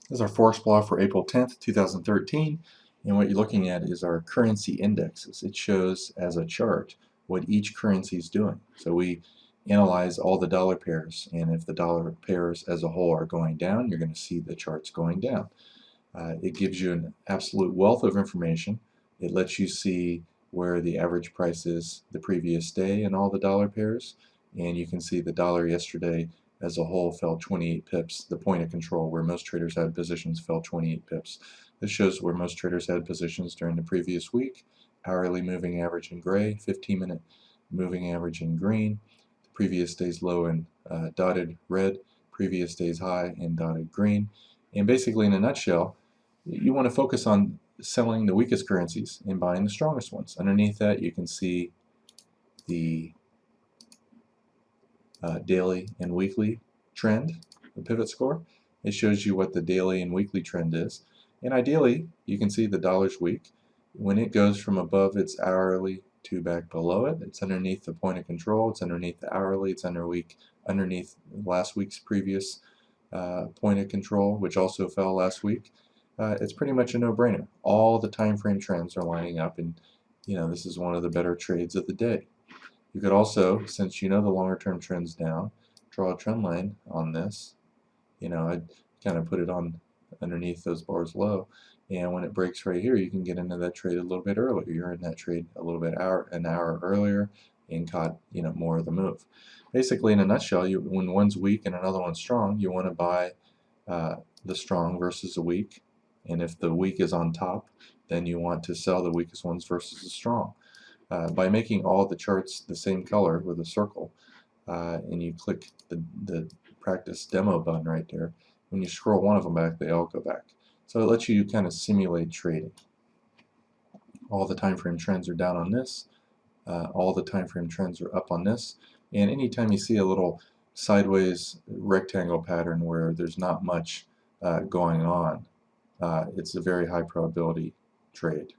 This is our Forex blog for April 10th, 2013, and what you're looking at is our currency indexes. It shows as a chart what each currency is doing. So we analyze all the dollar pairs, and if the dollar pairs as a whole are going down, you're going to see the charts going down. It gives you an absolute wealth of information. It lets you see where the average price is the previous day in all the dollar pairs, and you can see the dollar yesterday as a whole fell 28 pips. The point of control where most traders had positions fell 28 pips. This shows where most traders had positions during the previous week. Hourly moving average in gray, 15-minute moving average in green, the previous day's low in dotted red, previous day's high in dotted green. And basically, in a nutshell, you want to focus on selling the weakest currencies and buying the strongest ones. Underneath that, you can see the daily and weekly trend, the pivot score. It shows you what the daily and weekly trend is. And ideally, you can see the dollar's weak. When it goes from above its hourly to back below it, it's underneath the point of control, it's underneath the hourly, it's underneath last week's previous point of control, which also fell last week. It's pretty much a no-brainer. All the time frame trends are lining up, and this is one of the better trades of the day. You could also, since you know the longer term trend's down, draw a trend line on this. I'd kind of put it on underneath those bars low, and when it breaks right here, you can get into that trade a little bit earlier. You're in that trade a little bit an hour earlier and caught more of the move. Basically, in a nutshell, when one's weak and another one's strong, you want to buy the strong versus the weak, and if the weak is on top, then you want to sell the weakest ones versus the strong. By making all the charts the same color with a circle, and you click the practice demo button right there, when you scroll one of them back, they all go back. So it lets you kind of simulate trading. All the time frame trends are down on this. All the time frame trends are up on this. And anytime you see a little sideways rectangle pattern where there's not much going on, it's a very high probability trade.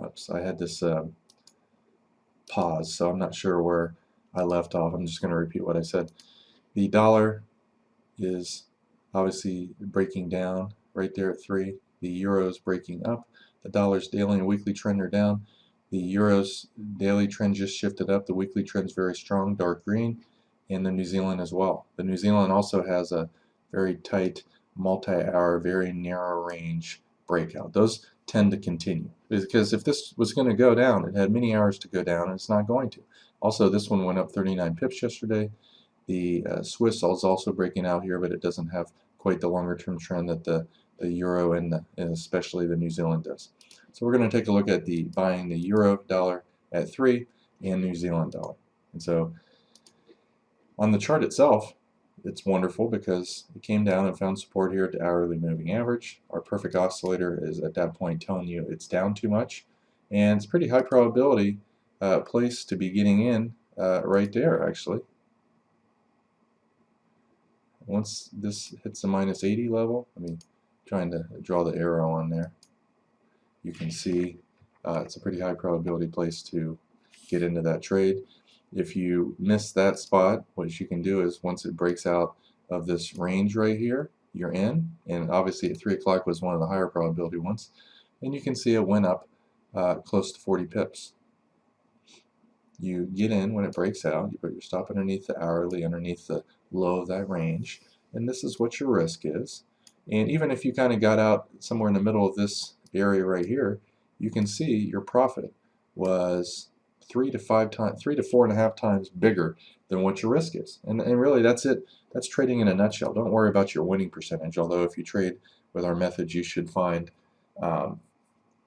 Oops, I had this pause, so I'm not sure where I left off. I'm just going to repeat what I said. The dollar is obviously breaking down right there at 3. The euro is breaking up. The dollar's daily and weekly trend are down. The euro's daily trend just shifted up. The weekly trend's very strong, dark green, and the New Zealand as well. The New Zealand also has a very tight, multi-hour, very narrow range breakout. Those tend to continue because if this was going to go down, it had many hours to go down, and it's not going to. Also, this one went up 39 pips yesterday. The Swiss is also breaking out here, but it doesn't have quite the longer term trend that the euro and especially the New Zealand does. So we're going to take a look at buying the euro dollar at 3 and New Zealand dollar. And so on the chart itself, it's wonderful because it came down and found support here at the hourly moving average. Our perfect oscillator is at that point telling you it's down too much, and it's pretty high probability place to be getting in right there actually. Once this hits the minus 80 level, trying to draw the arrow on there, you can see it's a pretty high probability place to get into that trade. If you miss that spot, what you can do is once it breaks out of this range right here, you're in, and obviously at 3 o'clock was one of the higher probability ones, and you can see it went up close to 40 pips. You get in when it breaks out, you put your stop underneath the hourly, underneath the low of that range, and this is what your risk is. And even if you kind of got out somewhere in the middle of this area right here, you can see your profit was 3 to 4.5 times bigger than what your risk is. And really that's it. That's trading in a nutshell. Don't worry about your winning percentage, although if you trade with our methods, you should find over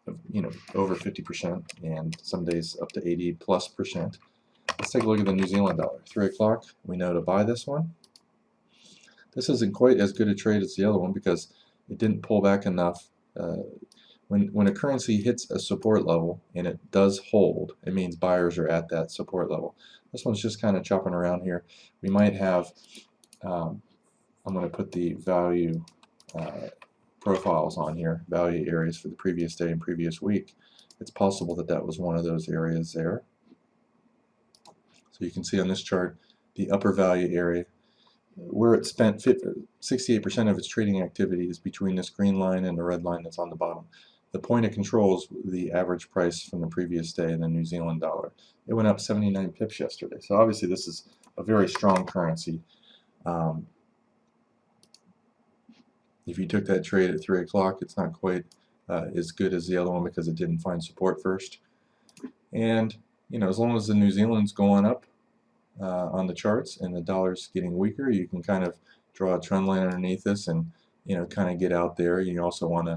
50% and some days up to 80+%. Let's take a look at the New Zealand dollar. 3 o'clock, we know to buy this one. This isn't quite as good a trade as the other one because it didn't pull back enough. When a currency hits a support level and it does hold, it means buyers are at that support level. This one's just kind of chopping around here. We might have, I'm going to put the value profiles on here, value areas for the previous day and previous week. It's possible that that was one of those areas there. So you can see on this chart the upper value area where it spent 68% of its trading activity is between this green line and the red line that's on the bottom. The point of control is the average price from the previous day in the New Zealand dollar. It went up 79 pips yesterday. So obviously this is a very strong currency. If you took that trade at 3 o'clock, it's not quite as good as the other one because it didn't find support first. And you know, as long as the New Zealand's going up on the charts and the dollar's getting weaker, you can kind of draw a trend line underneath this and, you know, kind of get out there. You also want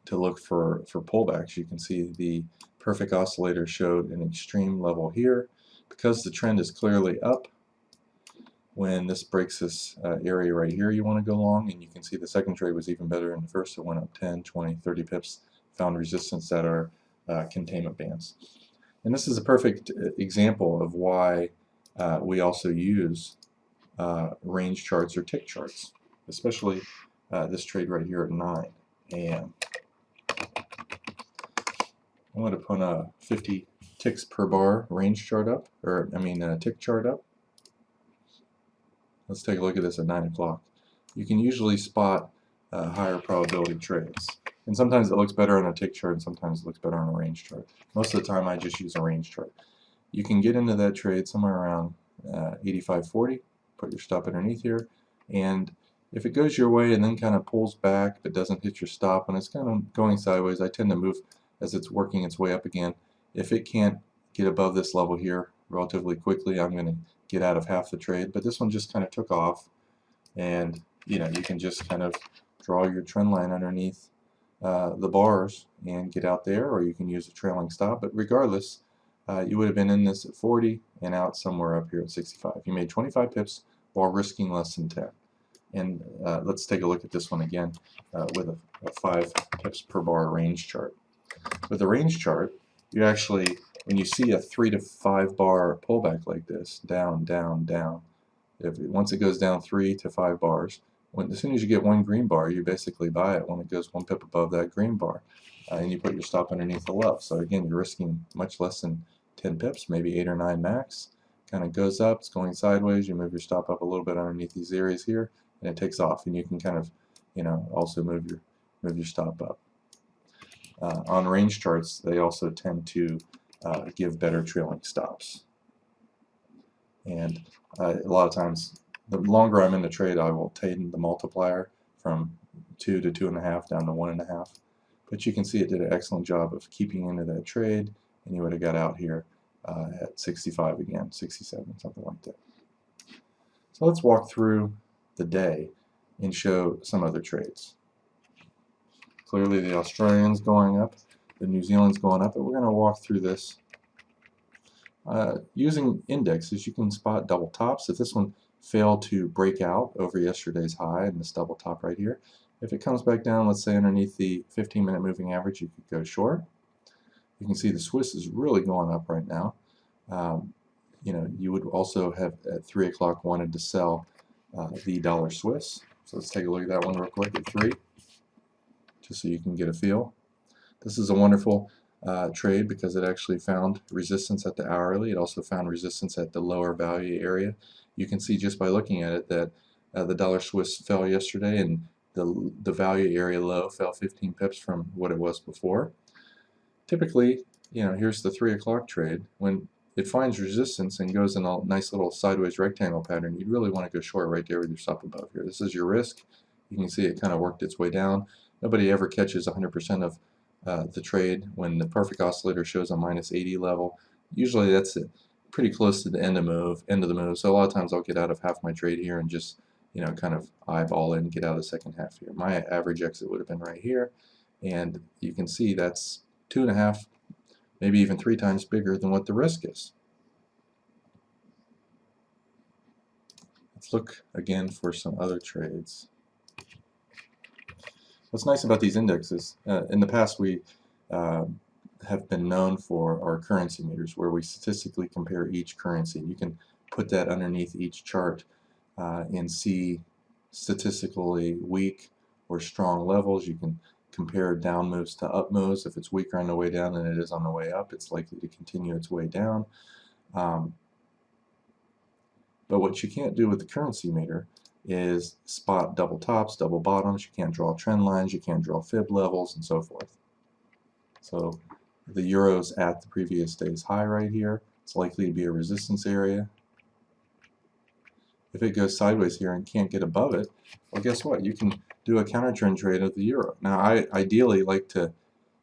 to look for pullbacks. You can see the perfect oscillator showed an extreme level here. Because the trend is clearly up, when this breaks this area right here, you want to go long, and you can see the second trade was even better than the first. It went up 10, 20, 30 pips, found resistance at our containment bands. And this is a perfect example of why we also use range charts or tick charts, especially this trade right here at 9 a.m. I'm going to put a 50 ticks per bar range chart up, or I mean tick chart up. Let's take a look at this at 9 o'clock. You can usually spot higher probability trades. And sometimes it looks better on a tick chart and sometimes it looks better on a range chart. Most of the time I just use a range chart. You can get into that trade somewhere around 85.40, put your stop underneath here, and if it goes your way and then kind of pulls back but doesn't hit your stop and it's kind of going sideways, I tend to move as it's working its way up again. If it can't get above this level here relatively quickly, I'm going to get out of half the trade, but this one just kind of took off, and you know, you can just kind of draw your trend line underneath the bars and get out there, or you can use a trailing stop. But regardless, you would have been in this at 40 and out somewhere up here at 65. You made 25 pips while risking less than 10. And let's take a look at this one again with a 5 pips per bar range chart. With a range chart, you actually, when you see a 3 to 5 bar pullback like this, down, down, down, once it goes down 3 to 5 bars, as soon as you get one green bar, you basically buy it when it goes 1 pip above that green bar, and you put your stop underneath the low. So again, you're risking much less than 10 pips, maybe 8 or 9 max. Kind of goes up, it's going sideways, you move your stop up a little bit underneath these areas here, and it takes off, and you can kind of, you know, also move your stop up. On range charts, they also tend to give better trailing stops. And a lot of times, the longer I'm in the trade, I will tighten the multiplier from 2 to 2.5 down to 1.5. But you can see it did an excellent job of keeping into that trade, and you would have got out here at 65 again, 67, something like that. So let's walk through the day and show some other trades. Clearly the Australian's going up, the New Zealand's going up, but we're going to walk through this. Using indexes, you can spot double tops. If this one failed to break out over yesterday's high and this double top right here, if it comes back down, let's say underneath the 15-minute moving average, you could go short. You can see the Swiss is really going up right now. You know, you would also have at 3 o'clock wanted to sell the dollar Swiss. So let's take a look at that one real quick at 3, just so you can get a feel. This is a wonderful trade because it actually found resistance at the hourly. It also found resistance at the lower value area. You can see just by looking at it that the dollar Swiss fell yesterday, and the value area low fell 15 pips from what it was before. Typically, you know, here's the 3 o'clock trade. When it finds resistance and goes in a nice little sideways rectangle pattern, you'd really want to go short right there with your stop above here. This is your risk. You can see it kind of worked its way down. Nobody ever catches 100% of the trade when the perfect oscillator shows a minus 80 level. Usually that's pretty close to the end of the move. So a lot of times I'll get out of half my trade here and just, you know, kind of eyeball it and get out of the second half here. My average exit would have been right here, and you can see that's 2.5, maybe even 3 times bigger than what the risk is. Let's look again for some other trades. What's nice about these indexes, in the past we have been known for our currency meters, where we statistically compare each currency. You can put that underneath each chart and see statistically weak or strong levels. You can compare down moves to up moves. If it's weaker on the way down than it is on the way up, it's likely to continue its way down. But what you can't do with the currency meter is spot double tops, double bottoms. You can't draw trend lines, you can't draw fib levels, and so forth. So the euro's at the previous day's high right here. It's likely to be a resistance area. If it goes sideways here and can't get above it, well, guess what? You can do a counter trend trade of the euro. Now, I ideally like to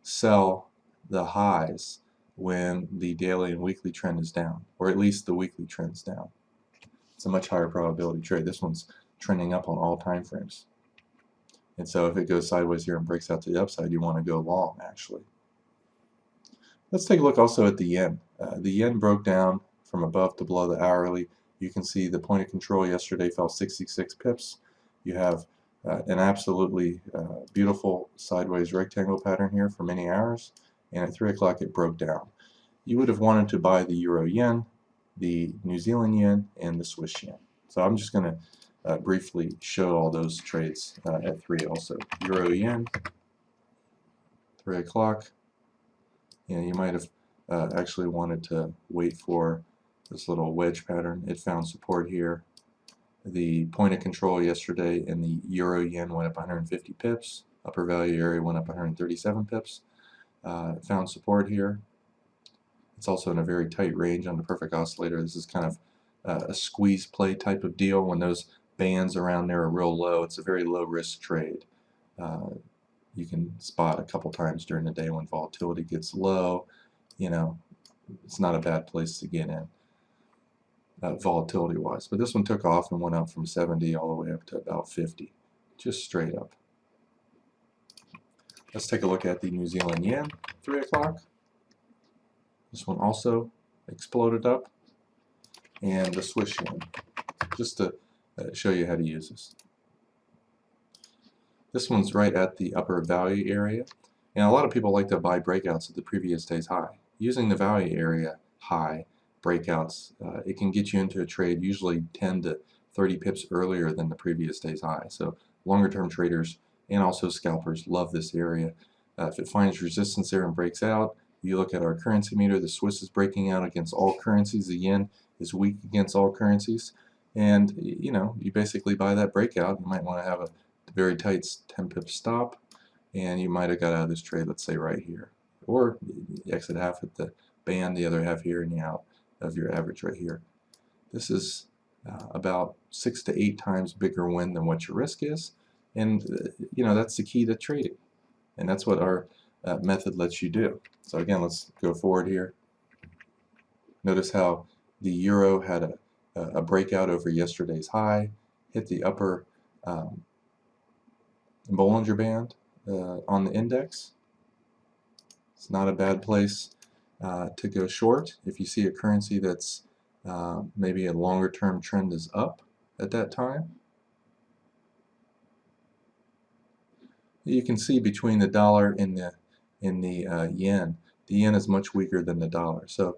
sell the highs when the daily and weekly trend is down, or at least the weekly trend's down. It's a much higher probability trade. This one's trending up on all time frames. And so if it goes sideways here and breaks out to the upside, you want to go long, actually. Let's take a look also at the yen. The yen broke down from above to below the hourly. You can see the point of control yesterday fell 66 pips. You have an absolutely beautiful sideways rectangle pattern here for many hours, and at 3 o'clock it broke down. You would have wanted to buy the euro yen, the New Zealand yen, and the Swiss yen. So I'm just going to briefly show all those trades at 3 also. Euro yen, 3 o'clock. You might have actually wanted to wait for this little wedge pattern. It found support here. The point of control yesterday in the euro yen went up 150 pips. Upper value area went up 137 pips. It found support here. It's also in a very tight range on the perfect oscillator. This is kind of a squeeze play type of deal. When those bands around there are real low, it's a very low risk trade. You can spot a couple times during the day when volatility gets low. It's not a bad place to get in volatility wise. But this one took off and went up from 70 all the way up to about 50, just straight up. Let's take a look at the New Zealand yen, 3 o'clock. This one also exploded up, and the Swiss yen, just to show you how to use this. This one's right at the upper value area, and a lot of people like to buy breakouts at the previous day's high. Using the value area high breakouts, it can get you into a trade usually 10 to 30 pips earlier than the previous day's high. So longer term traders and also scalpers love this area. If it finds resistance there and breaks out, you look at our currency meter, the Swiss is breaking out against all currencies, the yen is weak against all currencies, and you basically buy that breakout. You might want to have a very tight 10 pip stop, and you might have got out of this trade, let's say right here, or exit half at the band, the other half here, and you out of your average right here. This is about 6 to 8 times bigger win than what your risk is, and that's the key to trading, and that's what our method lets you do. So again, let's go forward here. Notice how the euro had a breakout over yesterday's high, hit the upper Bollinger Band on the index. It's not a bad place to go short if you see a currency that's maybe a longer term trend is up at that time. You can see between the dollar and the yen, the yen is much weaker than the dollar. So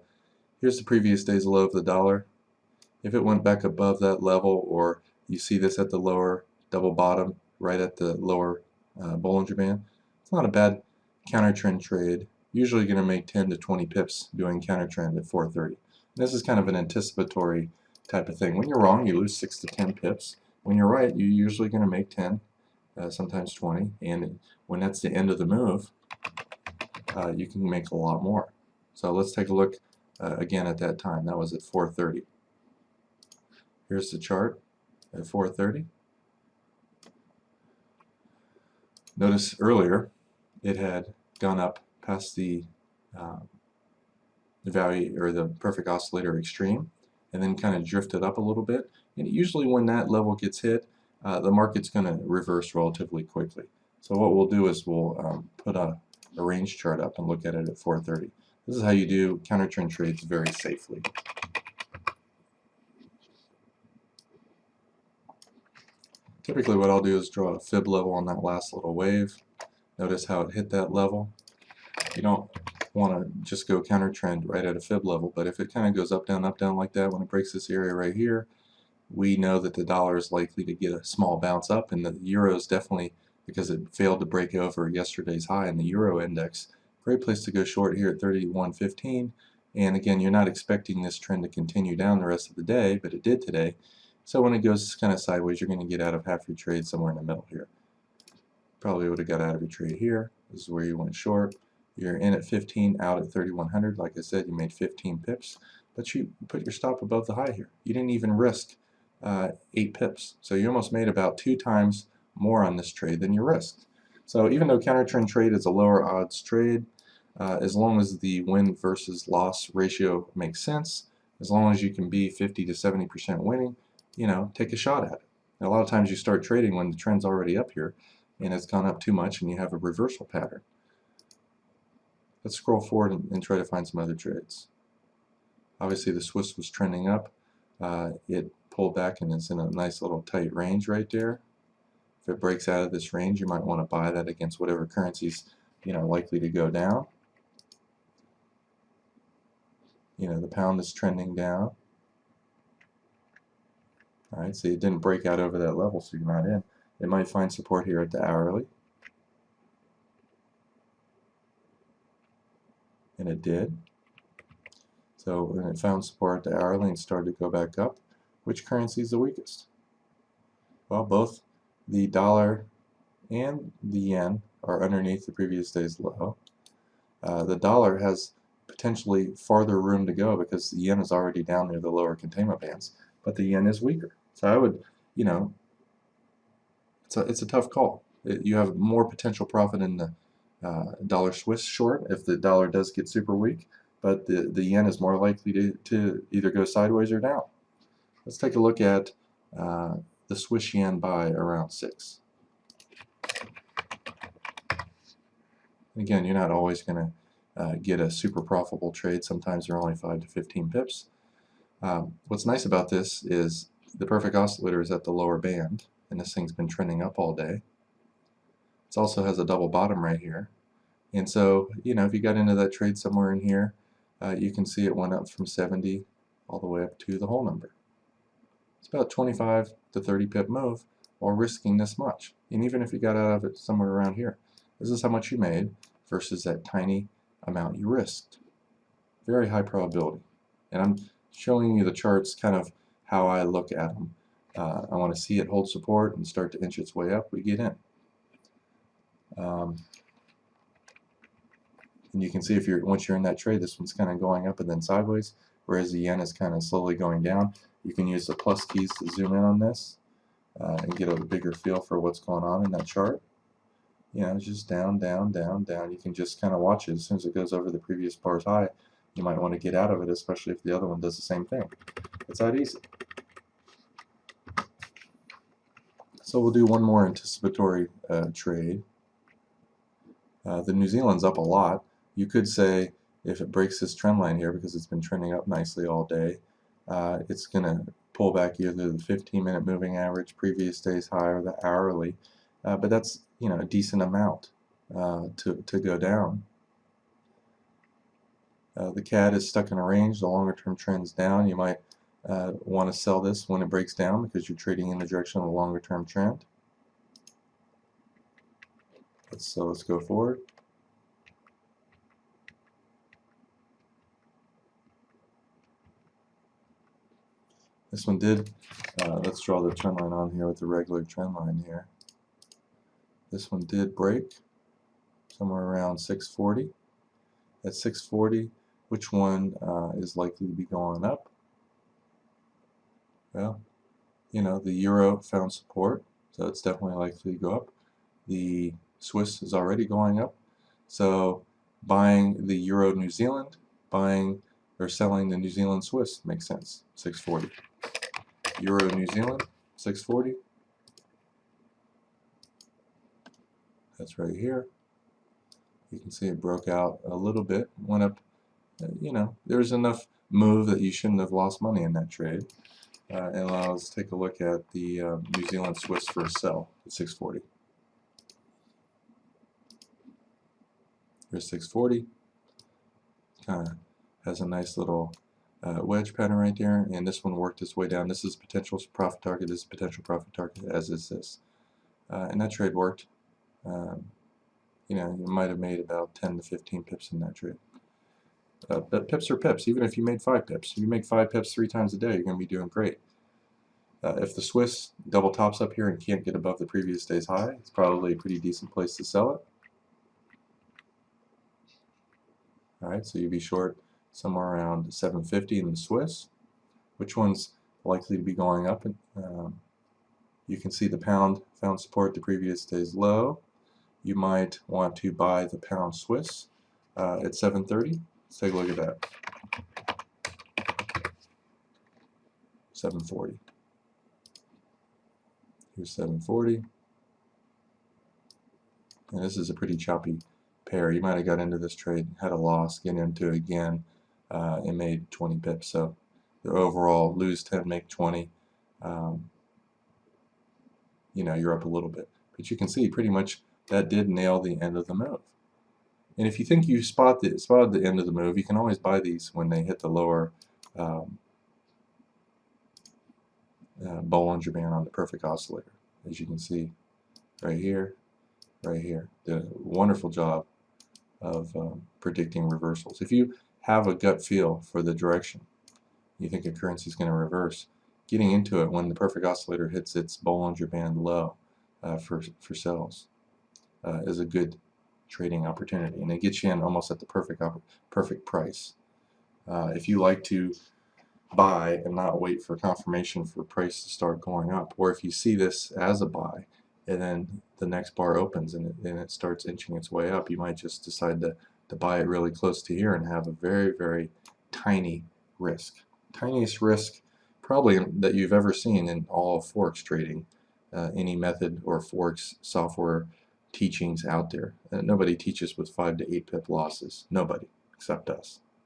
here's the previous day's low of the dollar. If it went back above that level, or you see this at the lower double bottom right at the lower Bollinger Band, it's not a bad counter trend trade. Usually going to make 10 to 20 pips doing counter trend at 4:30. And this is kind of an anticipatory type of thing. When you're wrong, you lose 6 to 10 pips. When you're right, you're usually going to make 10, sometimes 20. And when that's the end of the move, you can make a lot more. So let's take a look again at that time. That was at 4:30. Here's the chart at 4:30. Notice earlier it had gone up past the value or the perfect oscillator extreme, and then kind of drifted up a little bit. And usually when that level gets hit, the market's going to reverse relatively quickly. So what we'll do is we'll put a range chart up and look at it at 4:30. This is how you do counter trend trades very safely. Typically what I'll do is draw a fib level on that last little wave. Notice how it hit that level. You don't want to just go counter trend right at a fib level, but if it kind of goes up, down like that, when it breaks this area right here, we know that the dollar is likely to get a small bounce up, and the euro is definitely because it failed to break over yesterday's high in the Euro index. Great place to go short here at 31.15. And again, you're not expecting this trend to continue down the rest of the day, but it did today. So when it goes kind of sideways, you're going to get out of half your trade somewhere in the middle here. Probably would have got out of your trade here. This is where you went short. You're in at 15, out at 3100. Like I said, you made 15 pips, but you put your stop above the high here. You didn't even risk 8 pips. So you almost made about 2 times more on this trade than you risked. So even though counter trend trade is a lower odds trade, as long as the win versus loss ratio makes sense, as long as you can be 50 to 70% winning, you know, take a shot at it. And a lot of times you start trading when the trend's already up here and it's gone up too much and you have a reversal pattern. Let's scroll forward and try to find some other trades. Obviously the Swiss was trending up. It pulled back and it's in a nice little tight range right there. If it breaks out of this range, you might want to buy that against whatever currency's, you know, likely to go down. You know, the pound is trending down. All right, so it didn't break out over that level, so you're not in. It might find support here at the hourly. And it did. So when it found support at the hourly and started to go back up, which currency is the weakest? Well, both the dollar and the yen are underneath the previous day's low. The dollar has potentially farther room to go because the yen is already down near the lower containment bands, but the yen is weaker. So I would, you know, it's a tough call. You have more potential profit in the dollar Swiss short if the dollar does get super weak, but the yen is more likely to either go sideways or down. Let's take a look at the Swiss yen buy around 6. Again, you're not always going to get a super profitable trade. Sometimes they're only 5 to 15 pips. What's nice about this is the perfect oscillator is at the lower band, and this thing's been trending up all day. It also has a double bottom right here. And so, you know, if you got into that trade somewhere in here, you can see it went up from 70 all the way up to the whole number. It's about 25 to 30 pip move while risking this much. And even if you got out of it somewhere around here, this is how much you made versus that tiny amount you risked. Very high probability. And I'm showing you the charts kind of how I look at them. I want to see it hold support and start to inch its way up. We get in. And you can see if once you're in that trade, this one's kind of going up and then sideways, whereas the yen is kind of slowly going down. You can use the plus keys to zoom in on this and get a bigger feel for what's going on in that chart. You know, it's just down, down, down, down. You can just kind of watch it. As soon as it goes over the previous bar's high, you might want to get out of it, especially if the other one does the same thing. It's that easy. So we'll do one more anticipatory trade. The New Zealand's up a lot. You could say if it breaks this trend line here, because it's been trending up nicely all day, it's going to pull back either the 15-minute moving average, previous day's high, or the hourly. But that's, you know, a decent amount to go down. The CAD is stuck in a range. The longer term trend's down. You might want to sell this when it breaks down because you're trading in the direction of the longer term trend. So let's go forward. This one did, let's draw the trend line on here with the regular trend line here. This one did break somewhere around 640. At 640, which one is likely to be going up? Well, you know, the euro found support, so it's definitely likely to go up. The Swiss is already going up, so buying the euro New Zealand, buying or selling the New Zealand Swiss makes sense. 640. Euro New Zealand, 640. That's right here. You can see it broke out a little bit, went up. You know, there's enough move that you shouldn't have lost money in that trade. And let's take a look at the New Zealand Swiss for a sell at 640. Here's 640. Kind of has a nice little wedge pattern right there, and this one worked its way down. This is potential profit target. This is potential profit target, as is this. And that trade worked. you know, you might have made about 10 to 15 pips in that trade. But pips are pips. Even if you made 5 pips, if you make 5 pips 3 times a day, you're going to be doing great. If the Swiss double tops up here and can't get above the previous day's high, it's probably a pretty decent place to sell it. Alright, so you'd be short somewhere around 750 in the Swiss. Which one's likely to be going up? You can see the pound found support the previous day's low. You might want to buy the pound Swiss at 730. Let's take a look at that. 740. Here's 740. And this is a pretty choppy pair. You might have got into this trade, had a loss, get into it again, and made 20 pips. So the overall lose 10, make 20. You know, you're up a little bit. But you can see pretty much that did nail the end of the move. And if you think you spotted the end of the move, you can always buy these when they hit the lower Bollinger Band on the perfect oscillator. As you can see right here, right here. Did a wonderful job of predicting reversals. If you have a gut feel for the direction, you think a currency is going to reverse, getting into it when the perfect oscillator hits its Bollinger Band low for sells is a good trading opportunity, and it gets you in almost at the perfect price. If you like to buy and not wait for confirmation for price to start going up, or if you see this as a buy and then the next bar opens and it starts inching its way up, you might just decide to buy it really close to here and have a very, very tiny risk. Tiniest risk probably that you've ever seen in all of Forex trading, any method or Forex software teachings out there. Nobody teaches with 5 to 8 pip losses. Nobody except us.